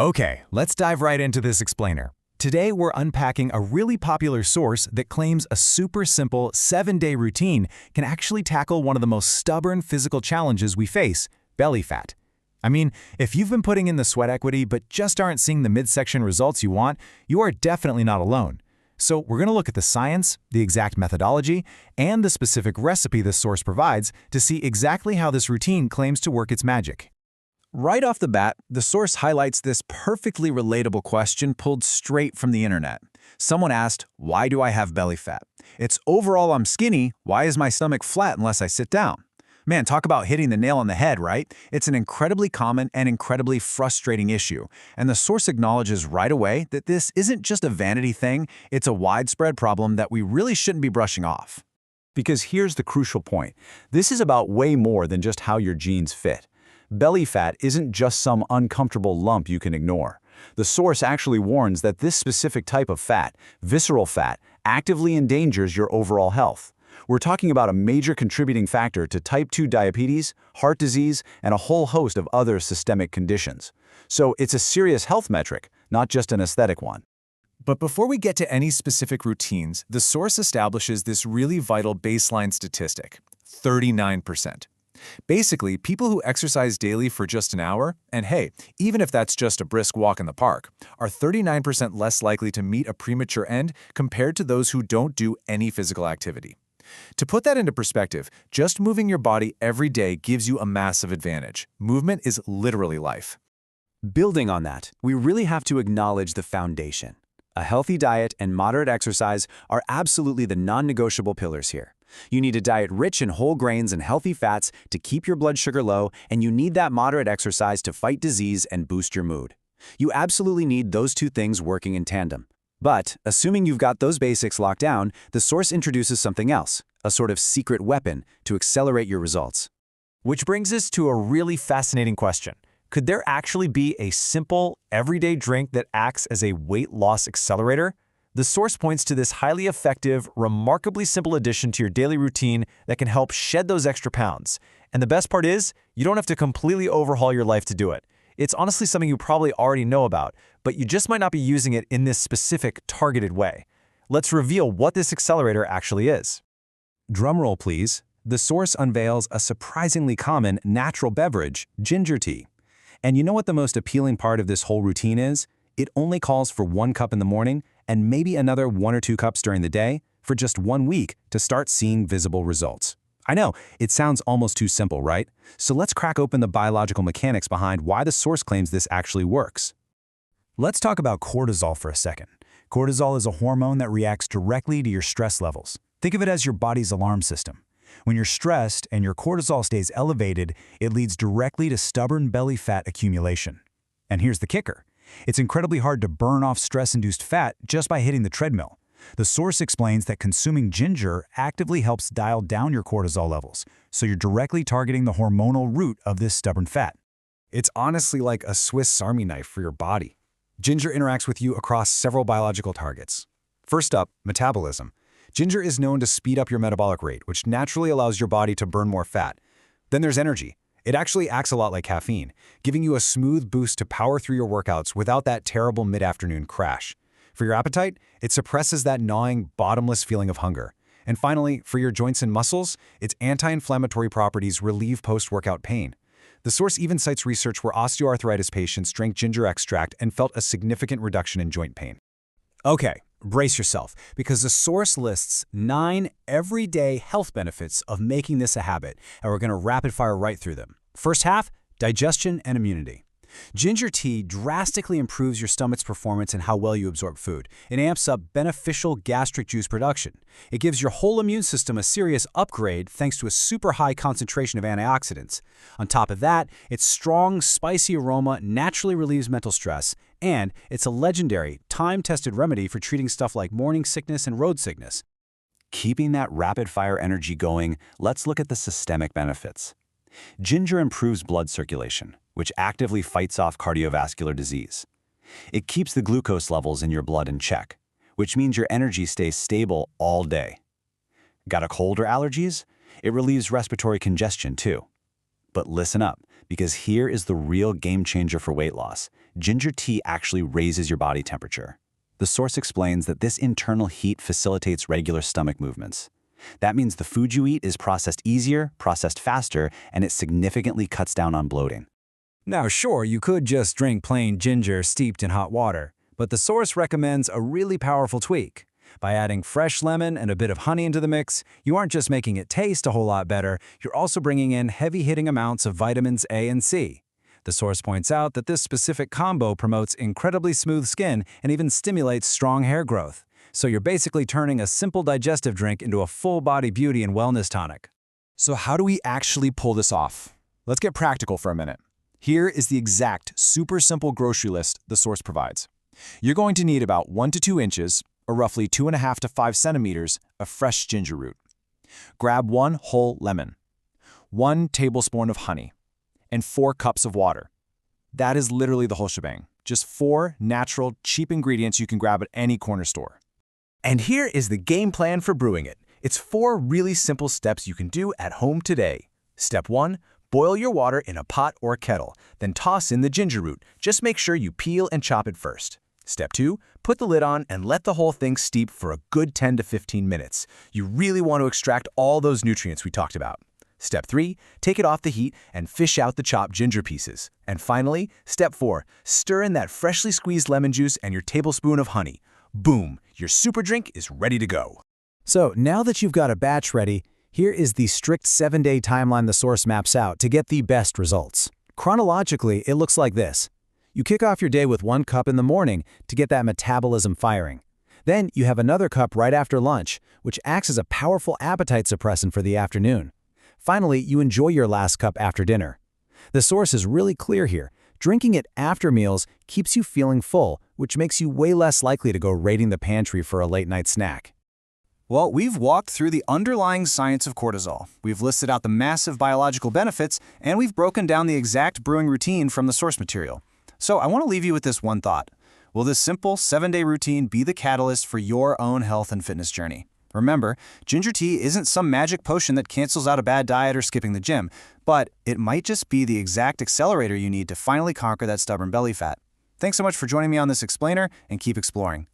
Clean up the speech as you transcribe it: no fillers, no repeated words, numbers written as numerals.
Okay, let's dive right into this explainer. Today, we're unpacking a really popular source that claims a super simple 7-day routine can actually tackle one of the most stubborn physical challenges we face, belly fat. I mean, if you've been putting in the sweat equity but just aren't seeing the midsection results you want, you are definitely not alone. So we're going to look at the science, the exact methodology, and the specific recipe this source provides to see exactly how this routine claims to work its magic. Right off the bat, the source highlights this perfectly relatable question pulled straight from the internet. Someone asked, "Why do I have belly fat? It's overall I'm skinny, why is my stomach flat unless I sit down?" Man, talk about hitting the nail on the head, right? It's an incredibly common and incredibly frustrating issue, and the source acknowledges right away that this isn't just a vanity thing, it's a widespread problem that we really shouldn't be brushing off. Because here's the crucial point. This is about way more than just how your genes fit. Belly fat isn't just some uncomfortable lump you can ignore. The source actually warns that this specific type of fat, visceral fat, actively endangers your overall health. We're talking about a major contributing factor to type 2 diabetes, heart disease, and a whole host of other systemic conditions. So it's a serious health metric, not just an aesthetic one. But before we get to any specific routines, the source establishes this really vital baseline statistic, 39%. Basically, people who exercise daily for just an hour, and hey, even if that's just a brisk walk in the park, are 39% less likely to meet a premature end compared to those who don't do any physical activity. To put that into perspective, just moving your body every day gives you a massive advantage. Movement is literally life. Building on that, we really have to acknowledge the foundation. A healthy diet and moderate exercise are absolutely the non-negotiable pillars here. You need a diet rich in whole grains and healthy fats to keep your blood sugar low, and you need that moderate exercise to fight disease and boost your mood. You absolutely need those two things working in tandem. But, assuming you've got those basics locked down, the source introduces something else, a sort of secret weapon to accelerate your results. Which brings us to a really fascinating question. Could there actually be a simple, everyday drink that acts as a weight loss accelerator? The source points to this highly effective, remarkably simple addition to your daily routine that can help shed those extra pounds. And the best part is, you don't have to completely overhaul your life to do it. It's honestly something you probably already know about, but you just might not be using it in this specific, targeted way. Let's reveal what this accelerator actually is. Drumroll, please. The source unveils a surprisingly common natural beverage, ginger tea. And you know what the most appealing part of this whole routine is? It only calls for 1 cup in the morning and maybe another 1 or 2 cups during the day for just 1 week to start seeing visible results. I know, it sounds almost too simple, right? So let's crack open the biological mechanics behind why the source claims this actually works. Let's talk about cortisol for a second. Cortisol is a hormone that reacts directly to your stress levels. Think of it as your body's alarm system. When you're stressed and your cortisol stays elevated, it leads directly to stubborn belly fat accumulation. And here's the kicker. It's incredibly hard to burn off stress-induced fat just by hitting the treadmill. The source explains that consuming ginger actively helps dial down your cortisol levels, so you're directly targeting the hormonal root of this stubborn fat. It's honestly like a Swiss Army knife for your body. Ginger interacts with you across several biological targets. First up, metabolism. Ginger is known to speed up your metabolic rate, which naturally allows your body to burn more fat. Then there's energy. It actually acts a lot like caffeine, giving you a smooth boost to power through your workouts without that terrible mid-afternoon crash. For your appetite, it suppresses that gnawing, bottomless feeling of hunger. And finally, for your joints and muscles, its anti-inflammatory properties relieve post-workout pain. The source even cites research where osteoarthritis patients drank ginger extract and felt a significant reduction in joint pain. Okay, brace yourself, because the source lists 9 everyday health benefits of making this a habit, and we're going to rapid fire right through them. First half, digestion and immunity. Ginger tea drastically improves your stomach's performance and how well you absorb food. It amps up beneficial gastric juice production. It gives your whole immune system a serious upgrade thanks to a super high concentration of antioxidants. On top of that, its strong, spicy aroma naturally relieves mental stress, and it's a legendary, time-tested remedy for treating stuff like morning sickness and road sickness. Keeping that rapid-fire energy going, let's look at the systemic benefits. Ginger improves blood circulation, which actively fights off cardiovascular disease. It keeps the glucose levels in your blood in check, which means your energy stays stable all day. Got a cold or allergies? It relieves respiratory congestion too. But listen up, because here is the real game changer for weight loss. ginger tea actually raises your body temperature. The source explains that this internal heat facilitates regular stomach movements. That means the food you eat is processed easier, processed faster, and it significantly cuts down on bloating. Now sure, you could just drink plain ginger steeped in hot water, but the source recommends a really powerful tweak. By adding fresh lemon and a bit of honey into the mix, you aren't just making it taste a whole lot better, you're also bringing in heavy-hitting amounts of vitamins A and C. The source points out that this specific combo promotes incredibly smooth skin and even stimulates strong hair growth. So you're basically turning a simple digestive drink into a full-body beauty and wellness tonic. So how do we actually pull this off? Let's get practical for a minute. Here is the exact super simple grocery list the source provides. You're going to need about 1 to 2 inches, or roughly 2.5 to 5 centimeters, of fresh ginger root. Grab 1 whole lemon, 1 tablespoon of honey, and 4 cups of water. That is literally the whole shebang. Just 4 natural, cheap ingredients you can grab at any corner store. And here is the game plan for brewing it. It's 4 really simple steps you can do at home today. Step 1, boil your water in a pot or kettle, then toss in the ginger root. Just make sure you peel and chop it first. Step 2, put the lid on and let the whole thing steep for a good 10 to 15 minutes. You really want to extract all those nutrients we talked about. Step 3, take it off the heat and fish out the chopped ginger pieces. And finally, Step 4, stir in that freshly squeezed lemon juice and your tablespoon of honey. Boom, your super drink is ready to go. So now that you've got a batch ready, here is the strict 7-day timeline the source maps out to get the best results. Chronologically, it looks like this. You kick off your day with 1 cup in the morning to get that metabolism firing. Then you have another cup right after lunch, which acts as a powerful appetite suppressant for the afternoon. Finally, you enjoy your last cup after dinner. The source is really clear here. Drinking it after meals keeps you feeling full, which makes you way less likely to go raiding the pantry for a late-night snack. Well, we've walked through the underlying science of cortisol. We've listed out the massive biological benefits, and we've broken down the exact brewing routine from the source material. So I want to leave you with this one thought. Will this simple 7-day routine be the catalyst for your own health and fitness journey? Remember, ginger tea isn't some magic potion that cancels out a bad diet or skipping the gym, but it might just be the exact accelerator you need to finally conquer that stubborn belly fat. Thanks so much for joining me on this explainer, and keep exploring.